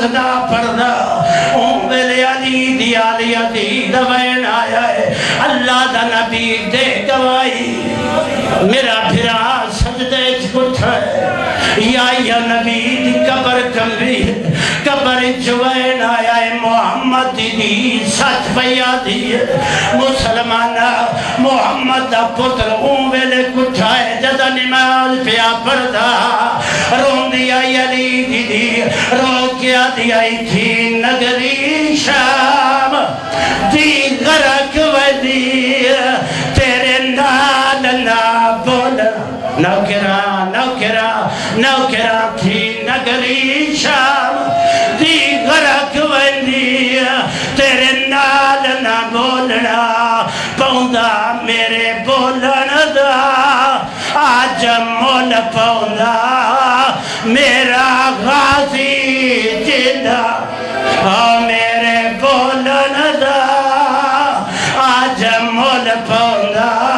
نماز نہ پڑھنا اون ویلے علی دی آلیہ دی دوین آیا ہے اللہ دا نبی دے گوائی میرا بھرا سجدے چھوٹ ہے یا نبی دی قبر کمبی قبر جوین آیا ہے محمد دی سچ پیا دی مسلمانہ محمد دا پتر اون ویلے کٹھائے جدا نماز پیا پڑھدا رون دیا علی دی رو کیا دیا تھی نگری شام دی غرق ودی تیرے نال نہ بولا نوکرا تھی نگری شام دی غرق ودی تیرے نال نہ بولنا پوندا میرے بولن دا آج مول پوندا میرا غازی جندہ میرے بولن دا آج مول پوندا